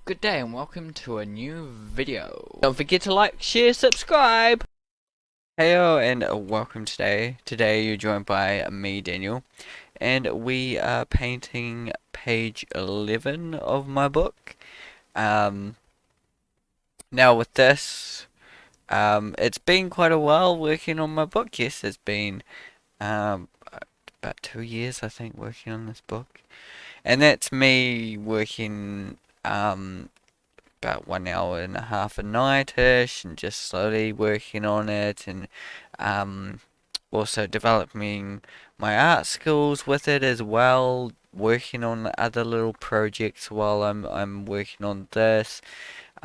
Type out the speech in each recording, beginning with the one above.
Good day and welcome to a new video. Don't forget to like, share, subscribe. Heyo and welcome today. Today you're joined by me, Daniel, and we are painting page 11 of my book. Now with this, it's been quite a while working on my book. Yes, it's been about 2 years, I think, working on this book. And that's me working about 1 hour and a half a night-ish and just slowly working on it and also developing my art skills with it as well, working on other little projects while I'm working on this.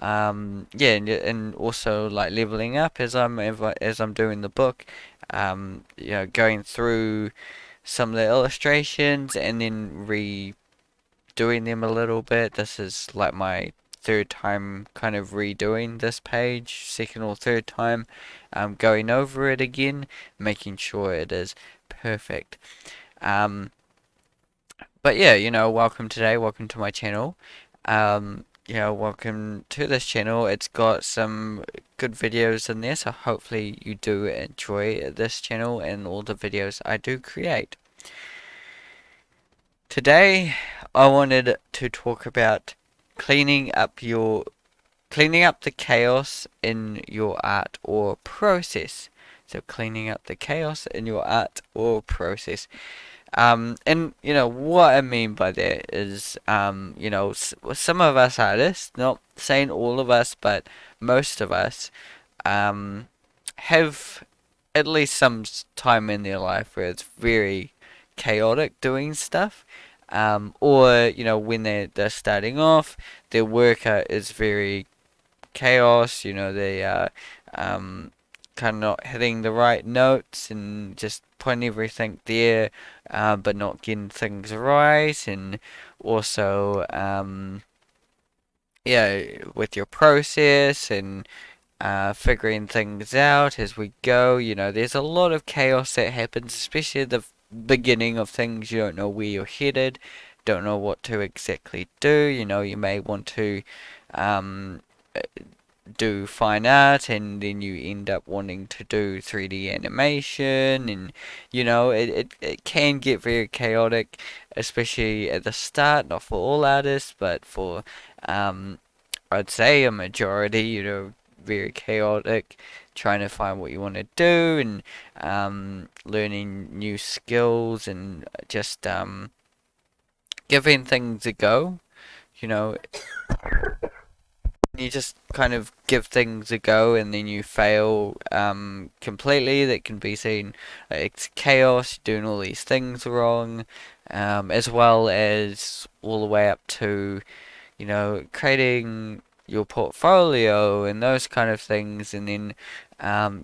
Yeah, and also like leveling up as I'm doing the book. Going through some of the illustrations and then redoing them a little bit. This is like my third time kind of redoing this page, second or third time, going over it again, making sure it is perfect. Um, but yeah, welcome today, welcome to my channel. Welcome to this channel. It's got some good videos in there, so hopefully you do enjoy this channel and all the videos I do create. Today, I wanted to talk about cleaning up your cleaning up the chaos in your art or process. So cleaning up the chaos in your art or process. And what I mean by that is, some of us artists, not saying all of us, but most of us, have at least some time in their life where it's very chaotic doing stuff. Or when they're starting off, their work is very chaos. They are kind of not hitting the right notes and just putting everything there, but not getting things right. And also, yeah, with your process and figuring things out as we go. There's a lot of chaos that happens, especially at the beginning of things. You don't know where you're headed, don't know what to exactly do. You may want to um, do fine art and then you end up wanting to do 3D animation, and it can get very chaotic, especially at the start, not for all artists, but for um, I'd say a majority, very chaotic, trying to find what you want to do and learning new skills and just giving things a go. You know, you just kind of give things a go and then you fail completely. That can be seen it's chaos, doing all these things wrong, as well as all the way up to creating your portfolio and those kind of things, and then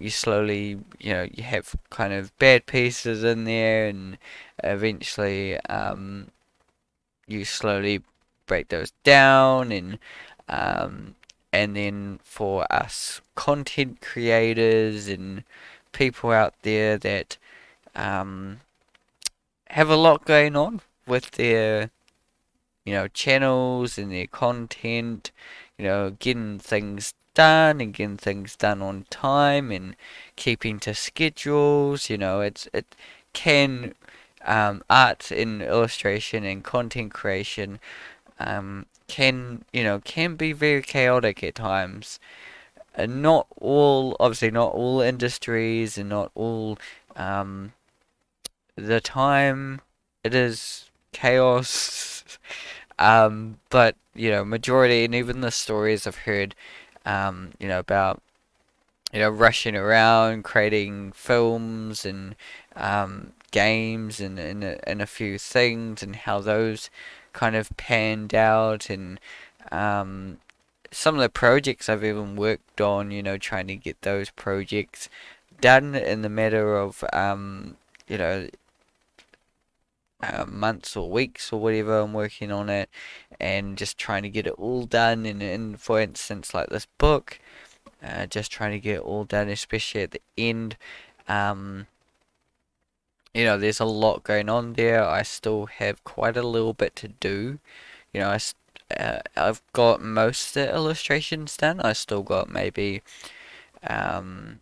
you slowly, you have kind of bad pieces in there, and eventually you slowly break those down, um, and then for us content creators and people out there that um, have a lot going on with their channels and their content, getting things done and getting things done on time and keeping to schedules. It can art and illustration and content creation can be very chaotic at times. And not all, obviously, not all industries and not all um, the time it is chaos. But majority, and even the stories I've heard, about rushing around, creating films and games and a few things, and how those kind of panned out, and um, some of the projects I've even worked on, trying to get those projects done in the matter of you know months or weeks or whatever I'm working on it, and just trying to get it all done. And for instance, like this book, just trying to get it all done, especially at the end. Um, there's a lot going on there. I still have quite a little bit to do. You know, I, I've got most of the illustrations done. I still got um,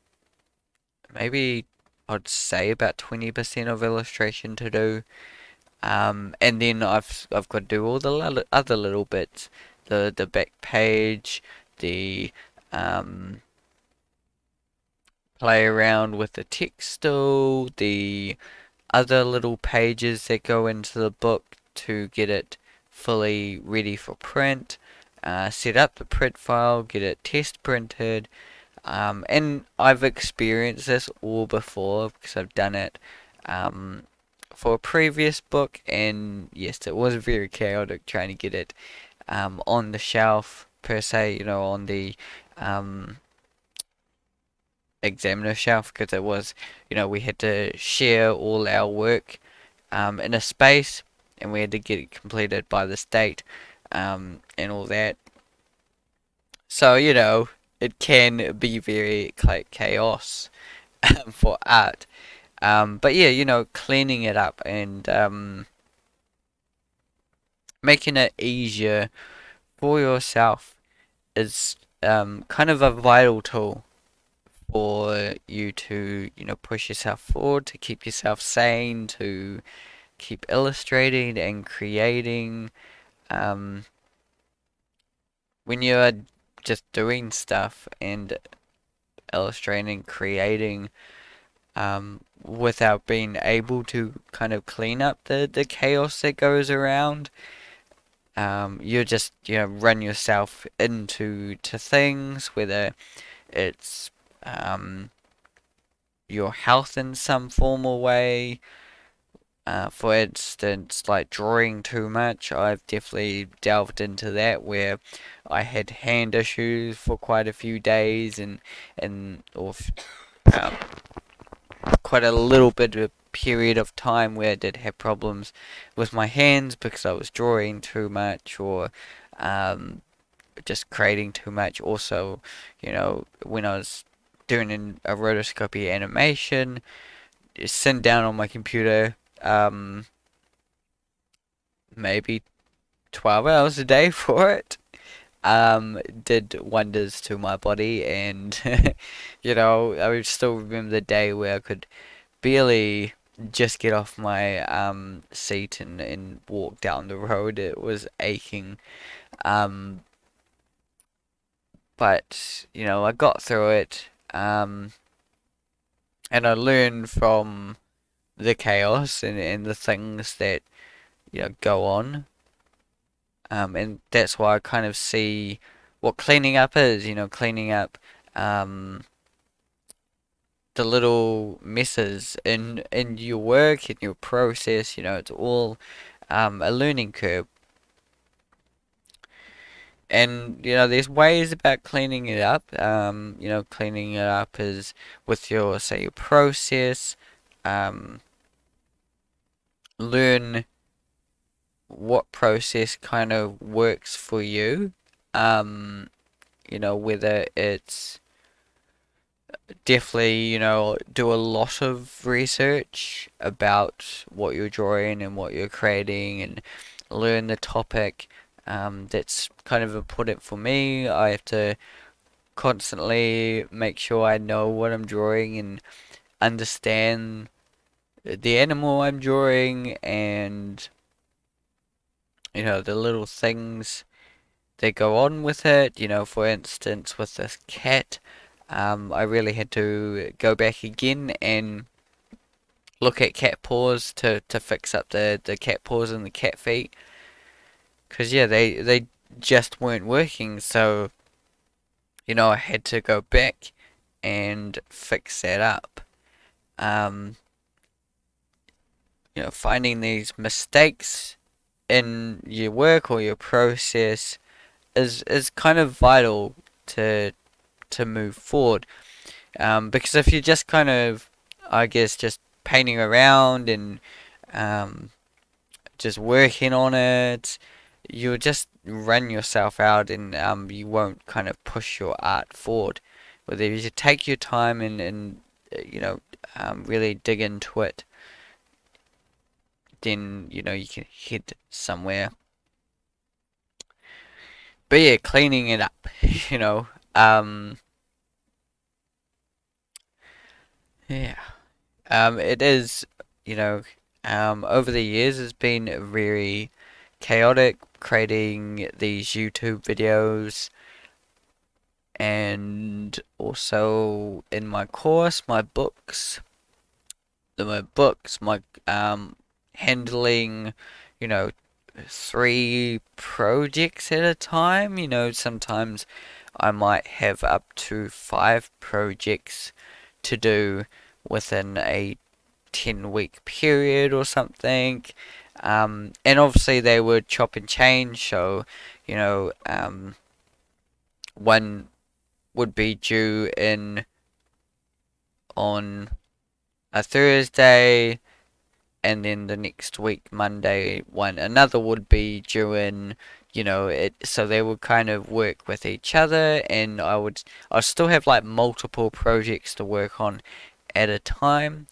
maybe I'd say about 20% of illustration to do. And then I've got to do all the other little bits, the back page, the um, play around with the text still, the other little pages that go into the book to get it fully ready for print, set up the print file, get it test printed, and I've experienced this all before because I've done it for a previous book, and yes, it was very chaotic trying to get it on the shelf per se, on the um, examiner shelf because it was, we had to share all our work in a space, and we had to get it completed by this date, and all that. So, it can be very like chaos for art. But yeah, cleaning it up and making it easier for yourself is kind of a vital tool for you to, push yourself forward, to keep yourself sane, to keep illustrating and creating. Um, when you're just doing stuff and illustrating, creating, without being able to kind of clean up the chaos that goes around, you just, run yourself into things, whether it's um, your health in some formal way. For instance, like drawing too much, I've definitely delved into that where I had hand issues for quite a few days or um, quite a little bit of a period of time where I did have problems with my hands because I was drawing too much or um, just creating too much. Also, when I was doing a rotoscopy animation, just sitting down on my computer, maybe 12 hours a day for it, did wonders to my body. And, I still remember the day where I could barely just get off my seat and walk down the road. It was aching. Um, but, I got through it. And I learned from the chaos and the things that, go on. And that's why I kind of see what cleaning up is, cleaning up um, the little messes in your work, in your process, it's all a learning curve. And, there's ways about cleaning it up. Cleaning it up is with your, say, your process. Um, learn what process kind of works for you. Um, whether it's definitely, do a lot of research about what you're drawing and what you're creating and learn the topic. That's kind of important for me. I have to constantly make sure I know what I'm drawing and understand the animal I'm drawing and, the little things that go on with it. For instance, with this cat, I really had to go back again and look at cat paws to fix up the cat paws and the cat feet. Because, yeah, they just weren't working. So, I had to go back and fix that up. Um, finding these mistakes in your work or your process is kind of vital to move forward. Because if you're just kind of, I guess, just painting around and um, just working on it, you'll just run yourself out and you won't kind of push your art forward. But if you take your time and really dig into it, then you can head somewhere. but yeah, cleaning it up, you know. Yeah. It is, you know, over the years it's been very chaotic creating these YouTube videos, and also in my course, my books, my handling, you know, 3 projects at a time. You know, sometimes I might have up to 5 projects to do within a 10-week period or something. And obviously they would chop and change, so, you know, one would be due in on a Thursday, and then the next week, Monday, another would be due in, so they would kind of work with each other, and I'd still have like multiple projects to work on at a time.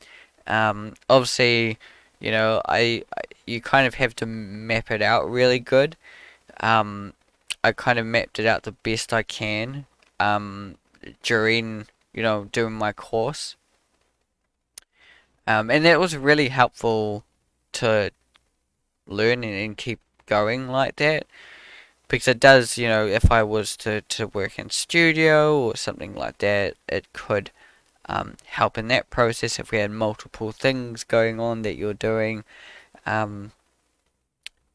Obviously, you kind of have to map it out really good. Um, I kind of mapped it out the best I can during, doing my course. And that was really helpful to learn and keep going like that, because it does, if I was to work in studio or something like that, it could help in that process if we had multiple things going on that you're doing. Um,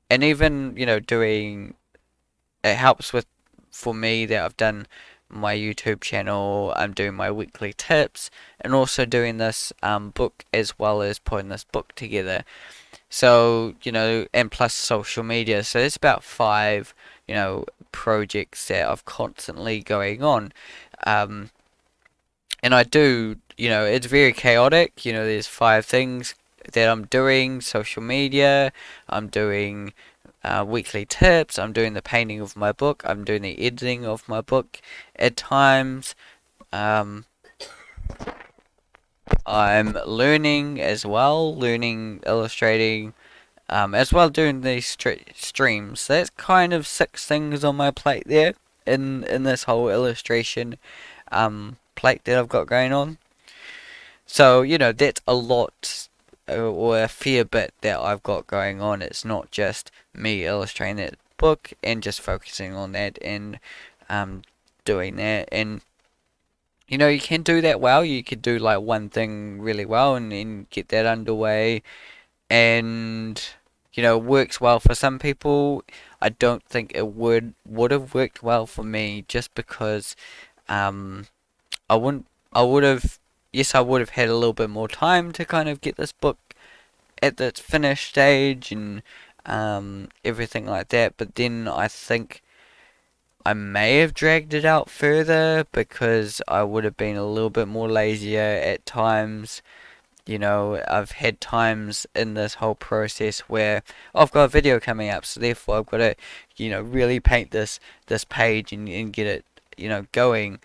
and even, doing it helps with, for me, that I've done my YouTube channel, I'm doing my weekly tips, and also doing this book as well as putting this book together. So, and plus social media. So it's about 5, projects that I've constantly going on. Um, and I do, it's very chaotic. There's 5 things that I'm doing: social media, I'm doing weekly tips, I'm doing the painting of my book, I'm doing the editing of my book at times. Um, I'm learning as well, learning illustrating, as well doing these streams. So that's kind of 6 things on my plate there in this whole illustration plate that I've got going on. So, that's a lot, or a fair bit that I've got going on. It's not just me illustrating that book and just focusing on that and um, doing that. And, you can do that well. You could do like one thing really well and get that underway. And, works well for some people. I don't think it would have worked well for me, just because um, I wouldn't. I would have. Yes, I would have had a little bit more time to kind of get this book at its finished stage and everything like that. But then I think I may have dragged it out further because I would have been a little bit more lazier at times. I've had times in this whole process where I've got a video coming up, so therefore I've got to, really paint this page and get it, going.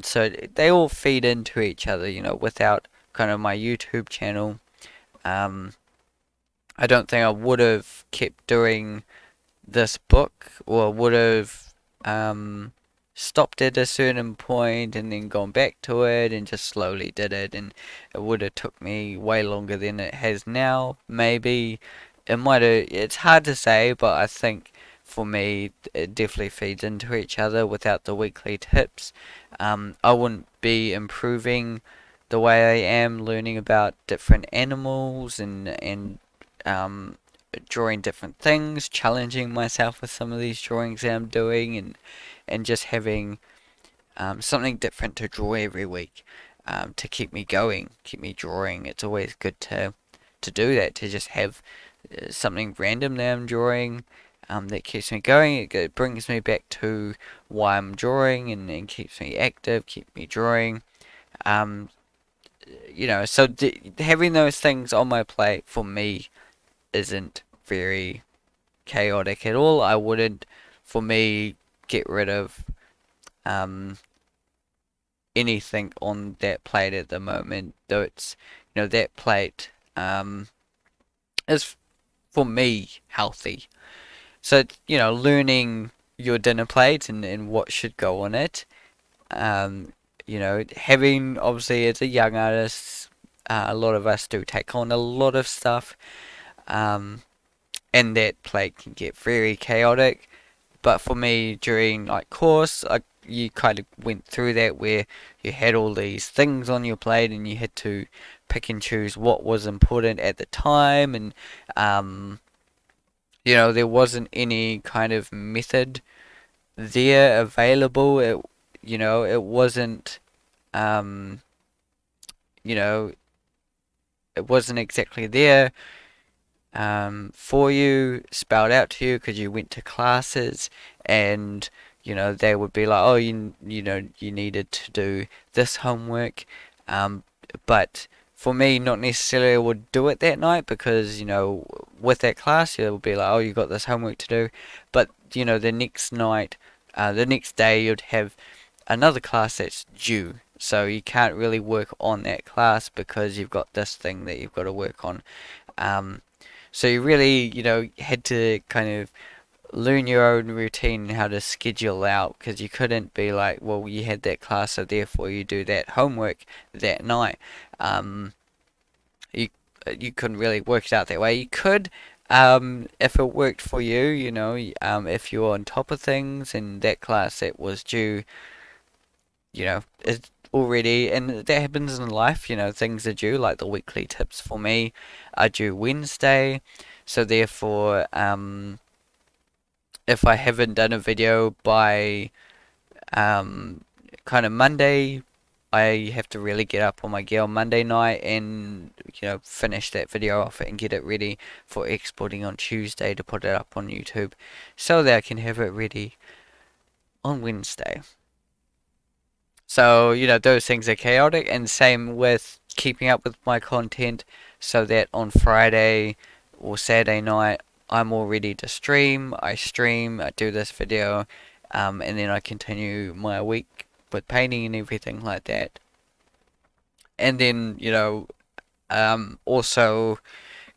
So they all feed into each other. Without kind of my YouTube channel, um, I don't think I would have kept doing this book, or would have stopped at a certain point and then gone back to it and just slowly did it, and it would have took me way longer than it has now. Maybe it might have. It's hard to say, but I think for me it definitely feeds into each other. Without the weekly tips, I wouldn't be improving the way I am, learning about different animals and um, drawing different things, challenging myself with some of these drawings that I'm doing, and just having something different to draw every week, to keep me going, keep me drawing. It's always good to do that, to just have something random that I'm drawing, that keeps me going. It brings me back to why I'm drawing, and keeps me active, keep me drawing. Um, so having those things on my plate for me isn't very chaotic at all. I wouldn't, for me, get rid of um, anything on that plate at the moment. Though it's, that plate is for me healthy. So, learning your dinner plate and what should go on it. Um, having obviously as a young artist, a lot of us do take on a lot of stuff, um, and that plate can get very chaotic. But for me, during like course, you kind of went through that where you had all these things on your plate and you had to pick and choose what was important at the time, and um, there wasn't any kind of method there available. It wasn't, um, you know, it wasn't exactly there for you, spelled out to you because you went to classes, and they would be like, oh, you needed to do this homework, um, but for me, not necessarily I would do it that night because with that class, it would be like, oh, you got this homework to do, but the next night, the next day, you'd have another class that's due. So you can't really work on that class because you've got this thing that you've got to work on. Um, so you really, had to kind of learn your own routine, how to schedule out, because you couldn't be like, well, you had that class, so therefore you do that homework that night. Um, you you couldn't really work it out that way. You could, if it worked for you, if you're on top of things and that class that was due, is already, and that happens in life, things are due, like the weekly tips for me are due Wednesday, so therefore, if I haven't done a video by, um, kind of Monday, I have to really get up on my gear on Monday night and, finish that video off and get it ready for exporting on Tuesday to put it up on YouTube so that I can have it ready on Wednesday. So, those things are chaotic, and same with keeping up with my content so that on Friday or Saturday night I'm all ready to stream. I stream, I do this video, and then I continue my week with painting and everything like that. And then, also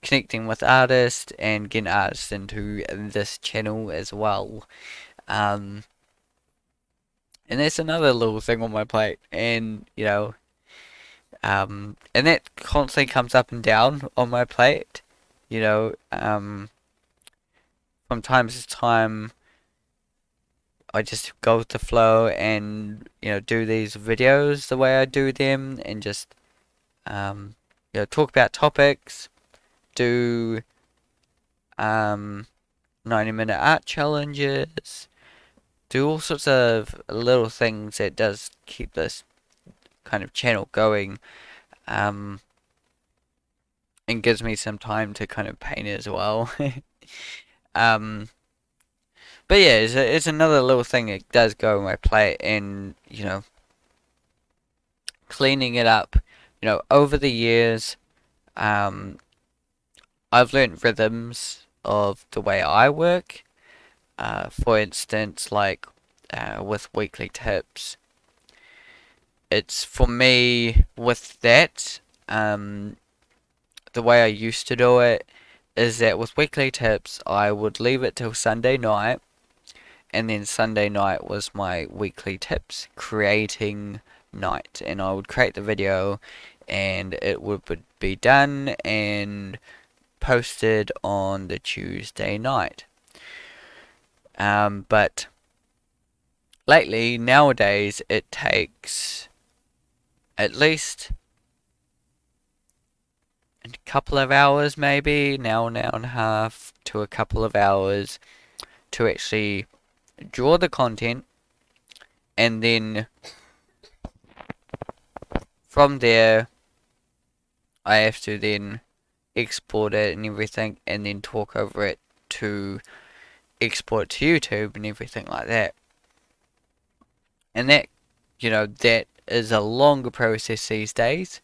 connecting with artists and getting artists into this channel as well. Um, and that's another little thing on my plate. And, and that constantly comes up and down on my plate. From time to time, I just go with the flow and, do these videos the way I do them and just, talk about topics, do, 90-minute art challenges, do all sorts of little things that does keep this kind of channel going. Um, and gives me some time to kind of paint as well. um, but yeah, it's another little thing that does go on my plate, and cleaning it up. Over the years, um, I've learned rhythms of the way I work. For instance, like with weekly tips, it's for me with that. The way I used to do it is that with weekly tips, I would leave it till Sunday night, and then Sunday night was my weekly tips creating night, and I would create the video, and it would be done and posted on the Tuesday night. But lately, nowadays, it takes at least a couple of hours, maybe an hour and a half to a couple of hours to actually draw the content, and then from there I have to then export it and everything, and then talk over it to export to YouTube and everything like that. And that is a longer process these days.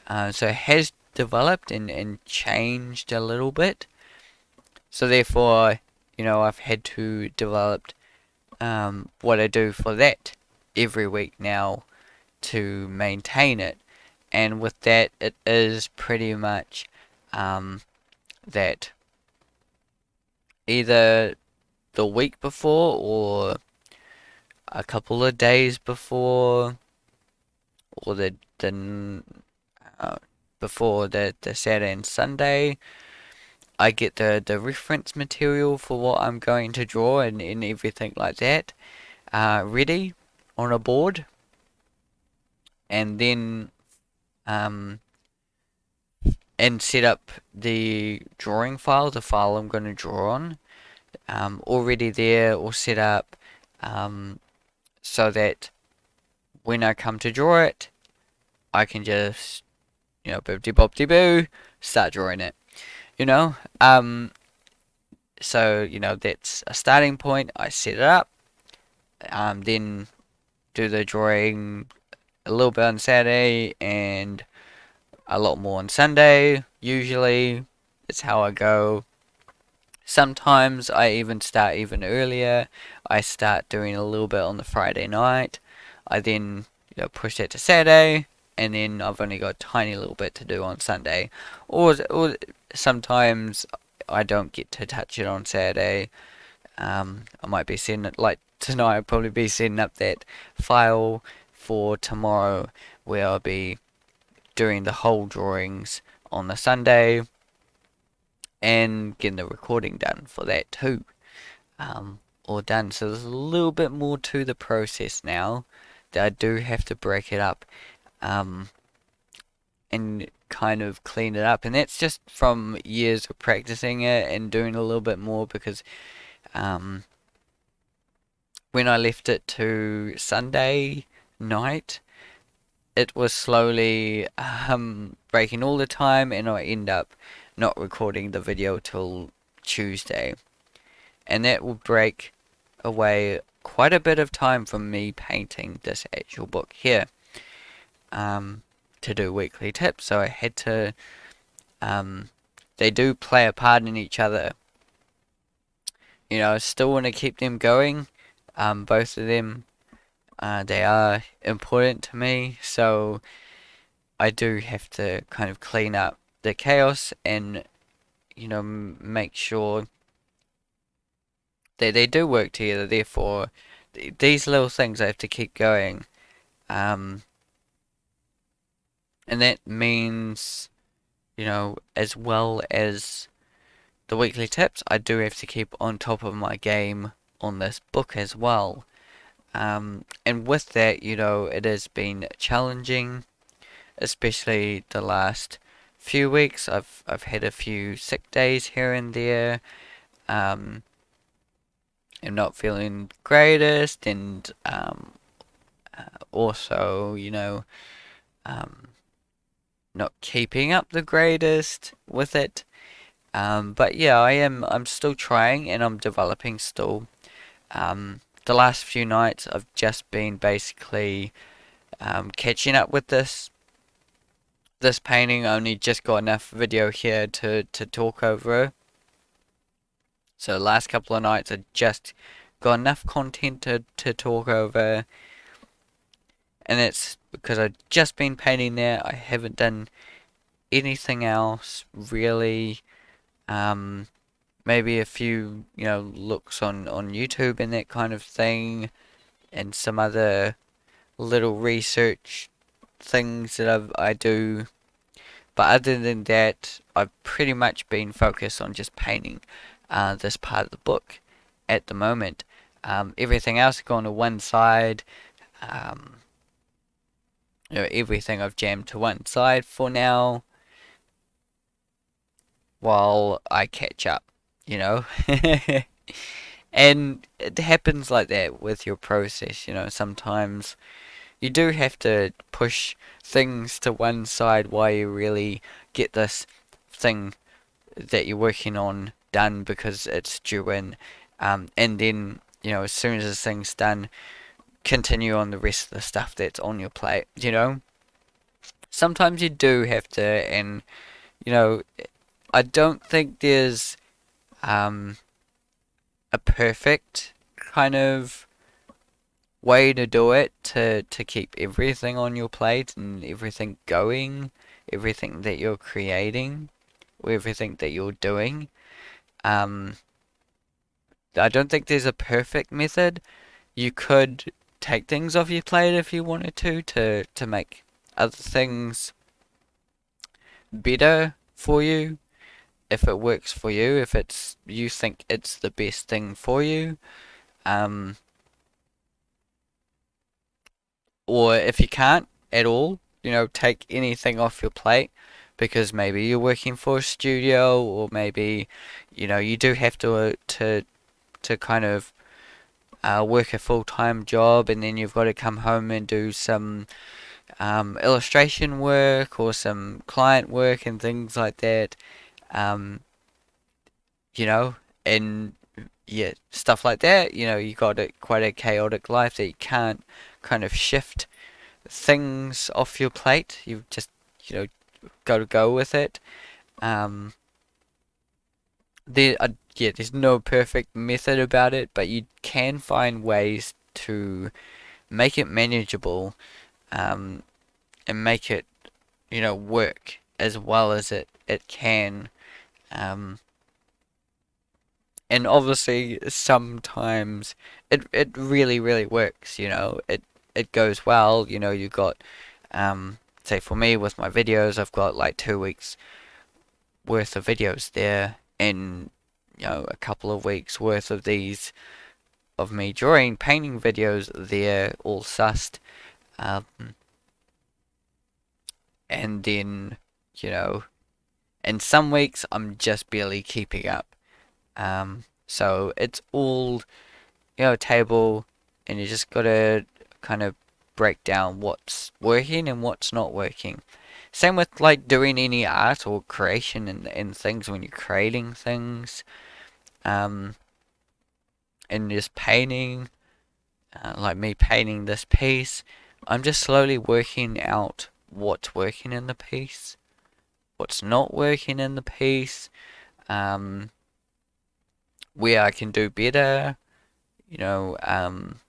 So it has developed and changed a little bit. So therefore, I've had to develop what I do for that every week now to maintain it. And with that, it is pretty much that either the week before or a couple of days before or the uh, before the Saturday and Sunday. I get the reference material for what I'm going to draw and everything like that ready on a board, and then um, and set up the drawing file, the file I'm going to draw on, already there or set up, um, so that when I come to draw it, I can just, boop bop boo, start drawing it. You know, so that's a starting point. I set it up, then do the drawing a little bit on Saturday and a lot more on Sunday. Usually, it's how I go. Sometimes I even start even earlier. I start doing a little bit on the Friday night. I then push that to Saturday, and then I've only got a tiny little bit to do on Sunday. Or sometimes I don't get to touch it on Saturday. I might be setting it like tonight. I'll probably be setting up that file for tomorrow, where I'll be doing the whole drawings on the Sunday and getting the recording done for that too. All done. So there's a little bit more to the process now that I do have to break it up um, and kind of clean it up. And that's just from years of practicing it and doing a little bit more because um, when I left it to Sunday night, it was slowly breaking all the time, and I end up not recording the video till Tuesday. And that will break away quite a bit of time from me painting this actual book here to do weekly tips. So I had to, they do play a part in each other. I still want to keep them going, both of them. They are important to me, so I do have to kind of clean up the chaos and, make sure they do work together. Therefore, these little things I have to keep going. And that means, as well as the weekly tips, I do have to keep on top of my game on this book as well. And with that, it has been challenging, especially the last few weeks. I've had a few sick days here and there. I'm not feeling greatest, and also, um, not keeping up the greatest with it. But yeah, I'm still trying and I'm developing still. The last few nights I've just been basically catching up with this painting. I only just got enough video here to talk over. So the last couple of nights I just got enough content to talk over. And it's because I've just been painting there. I haven't done anything else really. Maybe a few, looks on YouTube and that kind of thing, and some other little research things that I do. But other than that, I've pretty much been focused on just painting this part of the book at the moment. Everything else has gone to one side. Um, everything I've jammed to one side for now while I catch up, you know? And it happens like that with your process, sometimes you do have to push things to one side while you really get this thing that you're working on done because it's due in. And then, as soon as this thing's done, continue on the rest of the stuff that's on your plate. Sometimes you do have to, and, I don't think there's a perfect kind of way to do it to keep everything on your plate and everything going, everything that you're creating, or everything that you're doing. Um, I don't think there's a perfect method. You could take things off your plate if you wanted to make other things better for you, if it works for you, if it's you think it's the best thing for you. Um, or if you can't at all, take anything off your plate because maybe you're working for a studio, or maybe you do have to kind of work a full-time job, and then you've got to come home and do some illustration work or some client work and things like that. Um, you know, and yeah, stuff like that. You got quite a chaotic life that you can't kind of shift things off your plate. You just, you know, got to go with it. Um, there's no perfect method about it, but you can find ways to make it manageable, um, and make it, work as well as it can. Um, and obviously sometimes it really really works. It goes well. You got, say for me with my videos, I've got like 2 weeks worth of videos there, and a couple of weeks worth of these of me drawing painting videos there, all sussed. um, and then you know and some weeks I'm just barely keeping up. So it's all, table, and you just gotta kind of break down what's working and what's not working. Same with like doing any art or creation and things when you're creating things, um, and just painting, like me painting this piece. I'm just slowly working out what's working in the piece, what's not working in the piece, um, where I can do better, you know, um,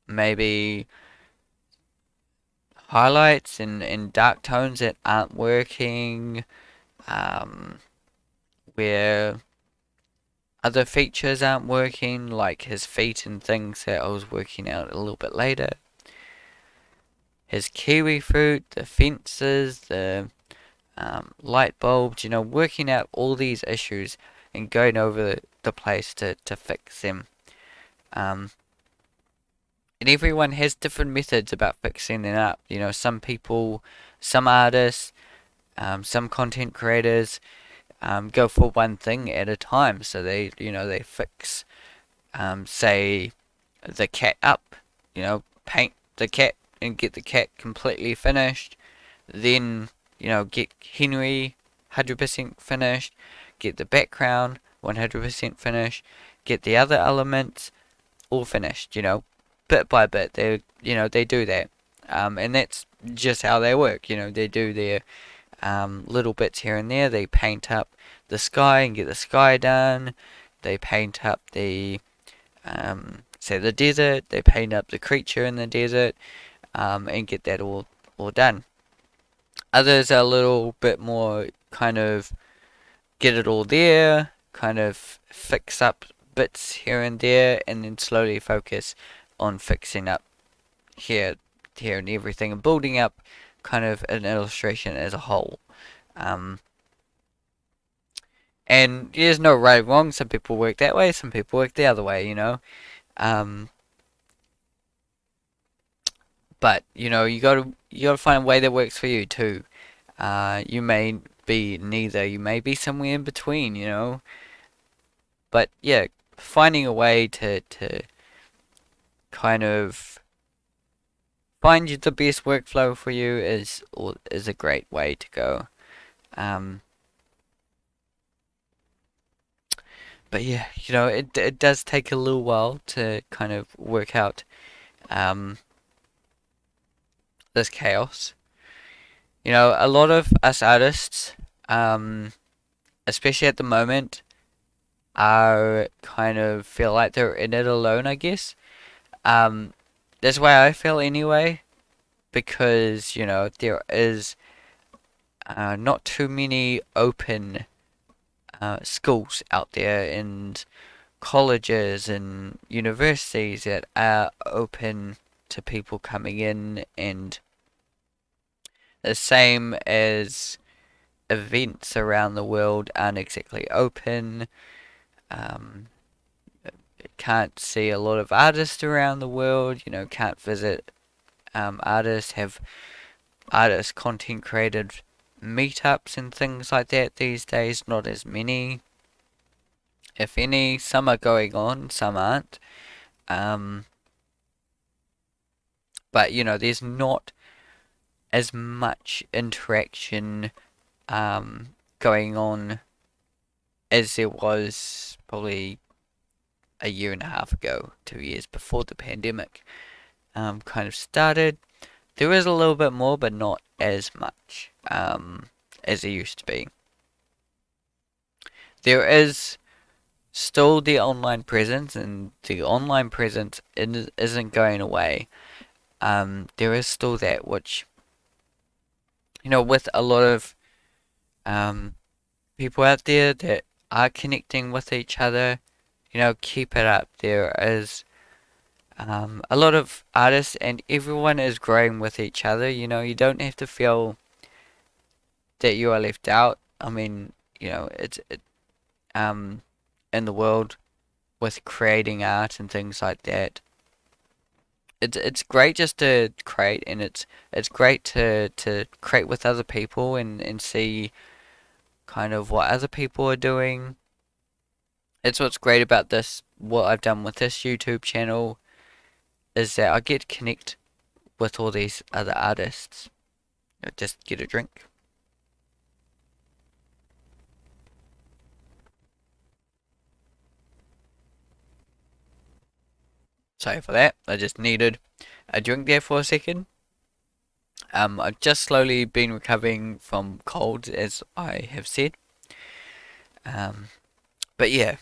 maybe highlights and dark tones that aren't working, um, where other features aren't working, like his feet and things that I was working out a little bit later. His kiwi fruit, the fences, the light bulbs, working out all these issues and going over the place to fix them. Um, and everyone has different methods about fixing it up. Some people, some artists, some content creators go for one thing at a time. So they fix, say, the cat up, paint the cat and get the cat completely finished. Then, get Henry 100% finished, get the background 100% finished, get the other elements all finished, bit by bit. They do that. And that's just how they work. They do their little bits here and there. They paint up the sky and get the sky done. They paint up say the desert. They paint up the creature in the desert, and get that all done. Others are a little bit more kind of get it all there, kind of fix up bits here and there, and then slowly focus on fixing up here, here, and everything, and building up kind of an illustration as a whole. Um, and there's no right or wrong. Some people work that way, some people work the other way. Um, but you gotta find a way that works for you too. You may be neither. You may be somewhere in between. But yeah, finding a way to kind of find the best workflow for you is a great way to go. Um, but yeah, it does take a little while to kind of work out um, this chaos. A lot of us artists, um, especially at the moment, are kind of feel like they're in it alone, I guess. Um, that's why I feel anyway, because there is not too many open schools out there, and colleges and universities that are open to people coming in, and the same as events around the world aren't exactly open. Um, can't see a lot of artists around the world, can't visit artists, have artist content created meetups and things like that these days, not as many, if any. Some are going on, some aren't. Um, but there's not as much interaction going on as there was probably a year and a half ago, 2 years before the pandemic kind of started. There is a little bit more, but not as much as there used to be. There is still the online presence, and the online presence isn't going away. There is still that, which, with a lot of um, people out there that are connecting with each other, keep it up. There is a lot of artists, and everyone is growing with each other. You don't have to feel that you are left out. I mean, um, in the world with creating art and things like that. It's great just to create, and it's great to create with other people and see kind of what other people are doing. It's what's great about this, what I've done with this YouTube channel, is that I get to connect with all these other artists. Just get a drink. Sorry for that. I just needed a drink there for a second. I've just slowly been recovering from colds, as I have said. Um, but yeah,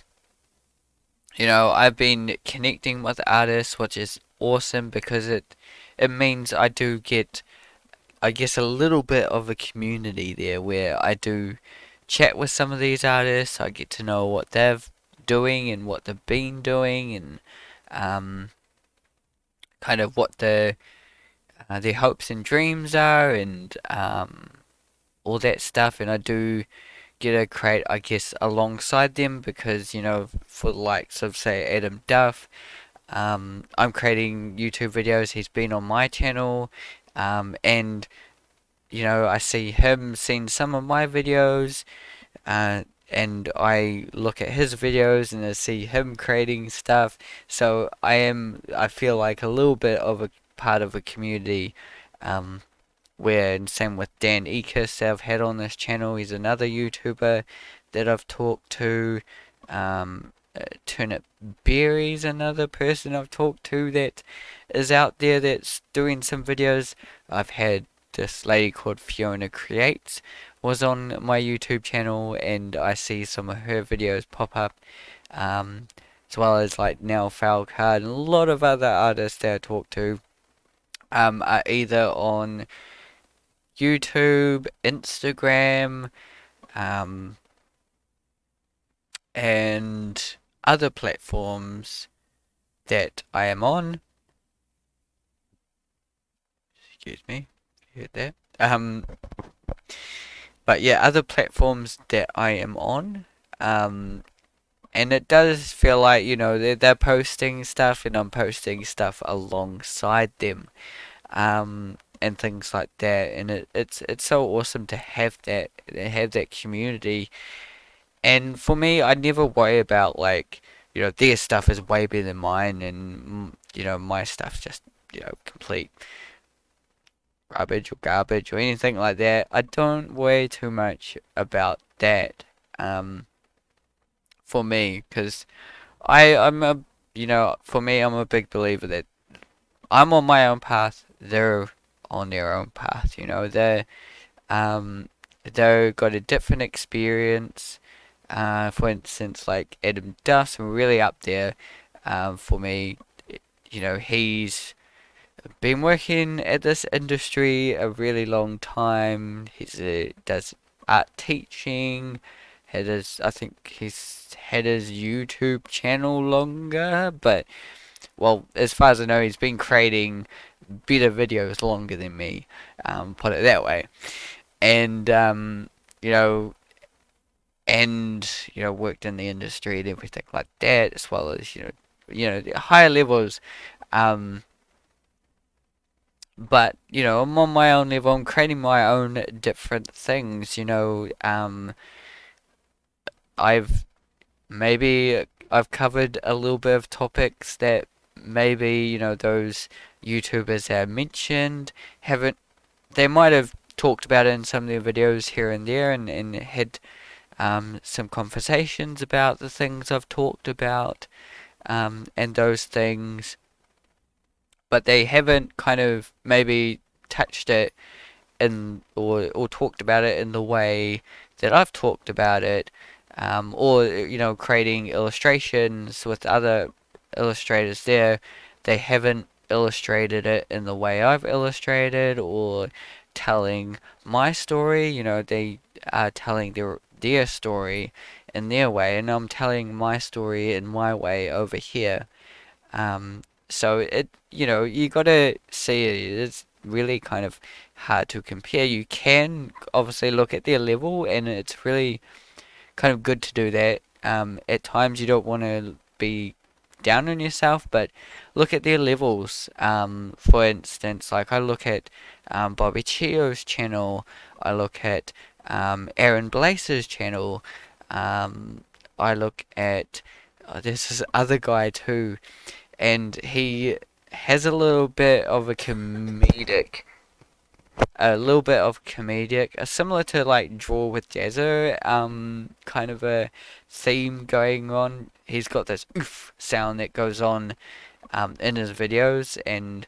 I've been connecting with artists, which is awesome because it means I do get, I guess, a little bit of a community there where I do chat with some of these artists. I get to know what they're doing and what they've been doing, and um, kind of what their hopes and dreams are, and all that stuff. And I do get to create, I guess, alongside them because, for the likes of, say, Adam Duff, I'm creating YouTube videos. He's been on my channel, and I see him seeing some of my videos, uh, and I look at his videos and I see him creating stuff. So I feel like a little bit of a part of a community. Where and same with Dan Ekis that I've had on this channel. He's another YouTuber that I've talked to. Turnip Berry's another person I've talked to that is out there that's doing some videos. I've had this lady called Fiona Creates was on my YouTube channel, and I see some of her videos pop up. Um, as well as like Nell Falcard and a lot of other artists that I talk to are either on YouTube, Instagram, um, and other platforms that I am on. Excuse me, you heard that? But yeah, other platforms that I am on. And it does feel like, they're posting stuff and I'm posting stuff alongside them. And things like that, and it's so awesome to have that community. And for me, I never worry about like, their stuff is way better than mine, and my stuff's just complete rubbish or garbage or anything like that. I don't worry too much about that. Um, for me, because I'm a for me, I'm a big believer that I'm on my own path. They're on their own path. Um, they got a different experience. For instance, like Adam Duss, really up there. For me, he's been working at this industry a really long time. Does art teaching. had his, I think he's had his YouTube channel longer, but well, as far as I know, he's been creating better videos longer than me, put it that way. And you know, worked in the industry and everything like that, as well as the higher levels. Um, but I'm on my own level. I'm creating my own different things. I've I've covered a little bit of topics that maybe those YouTubers that I mentioned haven't. They might have talked about it in some of their videos here and there, and had some conversations about the things I've talked about, and those things, but they haven't kind of maybe touched it in or talked about it in the way that I've talked about it, or creating illustrations with other illustrators there. They haven't illustrated it in the way I've illustrated, or telling my story. They are telling their story in their way, and I'm telling my story in my way over here. So you gotta see it. It's really kind of hard to compare. You can obviously look at their level, and it's really kind of good to do that. At times you don't want to be down on yourself, but look at their levels. For instance, like I look at Bobby Chio's channel, I look at Aaron Blaze's channel, I look at there's this other guy too, and he has a little bit of comedic, similar to like Draw with Jazzer, kind of a theme going on. He's got this oof sound that goes on in his videos, and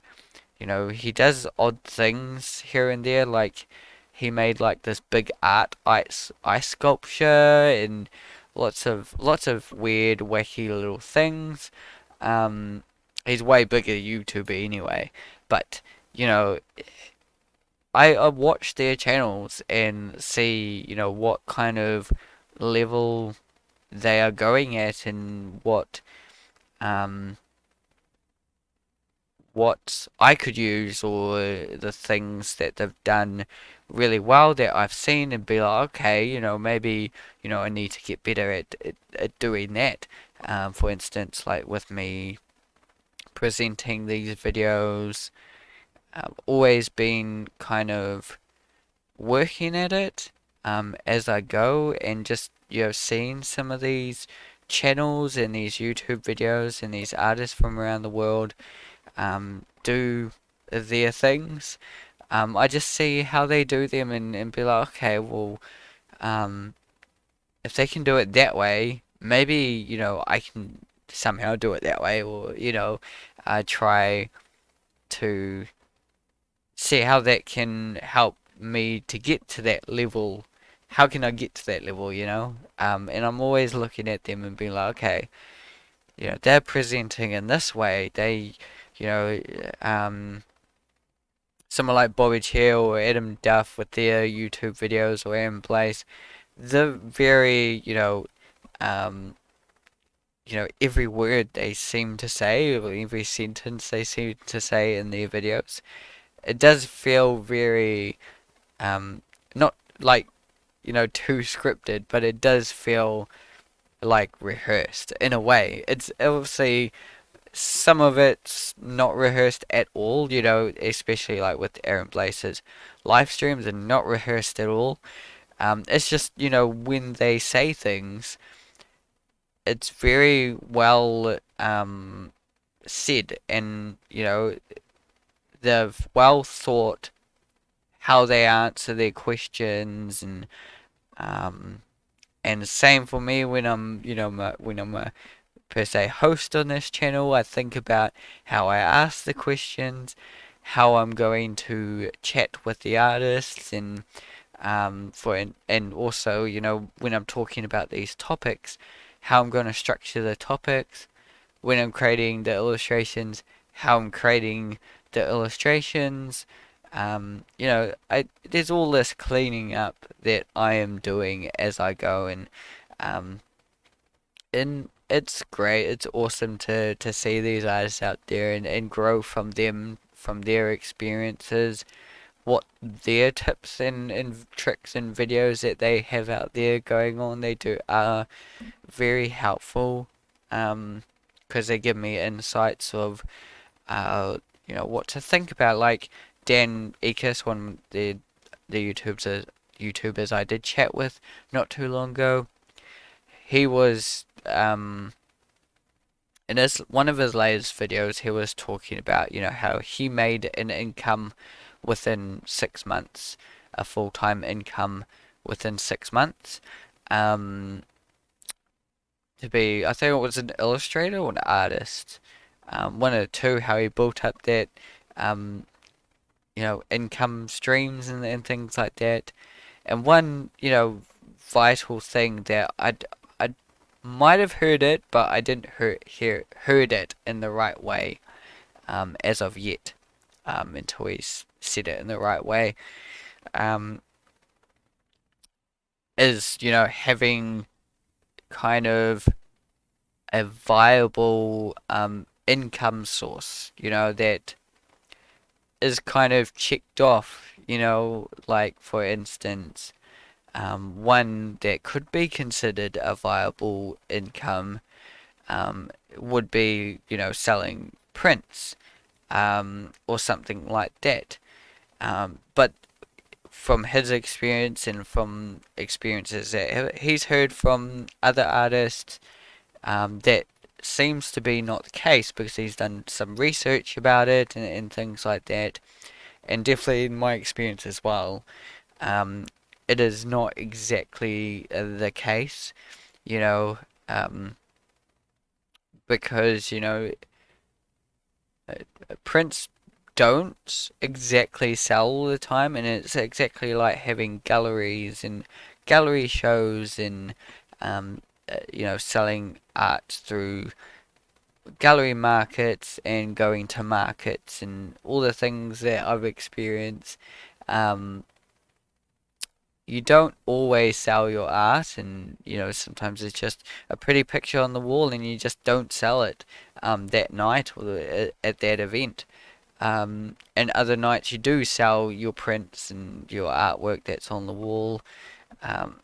he does odd things here and there. Like he made like this big art ice sculpture, and lots of weird, wacky little things. Um, he's way bigger YouTuber anyway, but you know, I watch their channels and see, what kind of level they are going at, and um what I could use, or the things that they've done really well that I've seen, and be like, okay, maybe, I need to get better at doing that. For instance, like with me presenting these videos, I've always been kind of working at it as I go, and just seeing some of these channels and these YouTube videos and these artists from around the world do their things. I just see how they do them, and be like, okay, well, um, if they can do it that way, maybe I can somehow do it that way, or try to see how that can help me to get to that level. How can I get to that level? And I'm always looking at them and being like, okay, they're presenting in this way. They, you know, um, someone like Bobby Chair or Adam Duff with their YouTube videos, or Aaron Blaze, they're very, um, every word they seem to say, or every sentence they seem to say in their videos, it does feel very, not like, too scripted, but it does feel like rehearsed in a way. It's obviously some of it's not rehearsed at all, especially like with Aaron Blaze's live streams, are not rehearsed at all. It's just, when they say things, it's very well said, and they've well thought how they answer their questions, um, and same for me when I'm when I'm a per se host on this channel. I think about how I ask the questions, how I'm going to chat with the artists, and and also when I'm talking about these topics, how I'm going to structure the topics. When I'm creating the illustrations, how I'm creating the illustrations. You know, there's all this cleaning up that I am doing as I go, um, and it's great. It's awesome to see these artists out there and grow from them, from their experiences, what their tips and tricks and videos that they have out there going on. They do are very helpful, um, because they give me insights of uh, you know, what to think about. Like Dan Ekis, one of the YouTubers I did chat with not too long ago. He was in his one of his latest videos, he was talking about, you know, how he made an income within 6 months, a full-time income within 6 months. Um, to be, I think it was an illustrator or an artist, one of the two. How he built up that, um, you know, income streams and things like that. And one, you know, vital thing that I might have heard it, but I didn't heard it in the right way, as of yet, until he's said it in the right way, um, is, you know, having kind of a viable income source, you know, that is kind of checked off, you know, like for instance, one that could be considered a viable income, would be, you know, selling prints, or something like that. But from his experience and from experiences that he's heard from other artists, that seems to be not the case because he's done some research about it and things like that. And definitely in my experience as well, um, it is not exactly the case, you know, um, because, you know, uh, prints don't exactly sell all the time, and it's exactly like having galleries and gallery shows and, um, you know, selling art through gallery markets and going to markets and all the things that I've experienced. Um, you don't always sell your art, and you know, sometimes it's just a pretty picture on the wall and you just don't sell it that night or at that event. And other nights you do sell your prints and your artwork that's on the wall. um,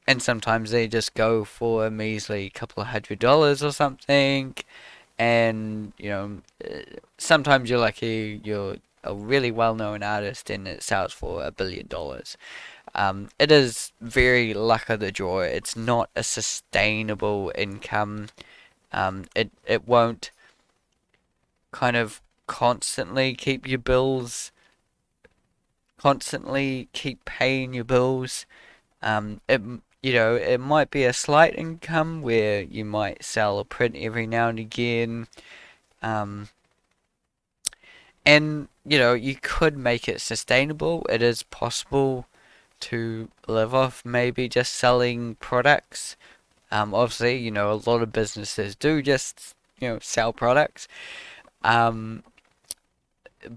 and sometimes they just go for a measly couple of $100 or something. And you know, sometimes you're lucky, you're a really well-known artist and it sells for $1 billion. It is very luck of the draw. It's not a sustainable income. It won't kind of constantly keep your bills, constantly keep paying your bills. It, you know, it might be a slight income where you might sell a print every now and again. Um, and you know, you could make it sustainable. It is possible to live off maybe just selling products. Obviously, you know, a lot of businesses do just, you know, sell products. Um,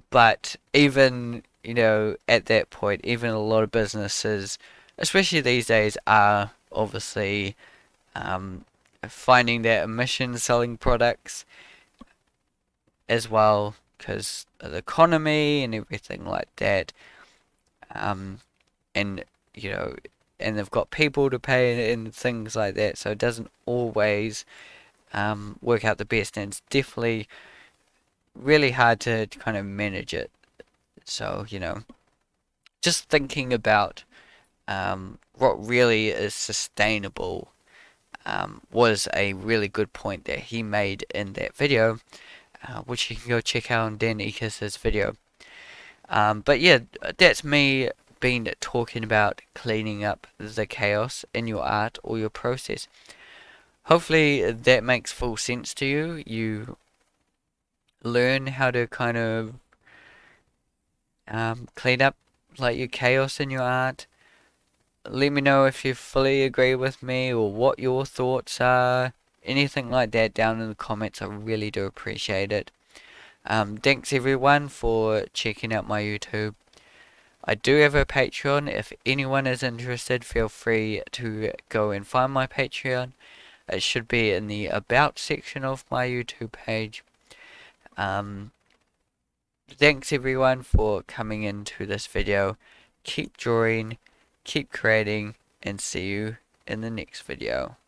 but even, you know, at that point, even a lot of businesses, especially these days, are obviously, um, finding their mission selling products as well because of the economy and everything like that. Um, and you know, and they've got people to pay and things like that, so it doesn't always work out the best, and it's definitely really hard to kind of manage it. So you know, just thinking about what really is sustainable, was a really good point that he made in that video, which you can go check out on Dan Ekis' video. But yeah, that's me been talking about cleaning up the chaos in your art or your process. Hopefully that makes full sense to you. You learn how to kind of clean up like your chaos in your art. Let me know if you fully agree with me or what your thoughts are. Anything like that down in the comments. I really do appreciate it. Thanks everyone for checking out my YouTube. I do have a Patreon. If anyone is interested, feel free to go and find my Patreon. It should be in the About section of my YouTube page. Thanks everyone for coming into this video. Keep drawing, keep creating, and see you in the next video.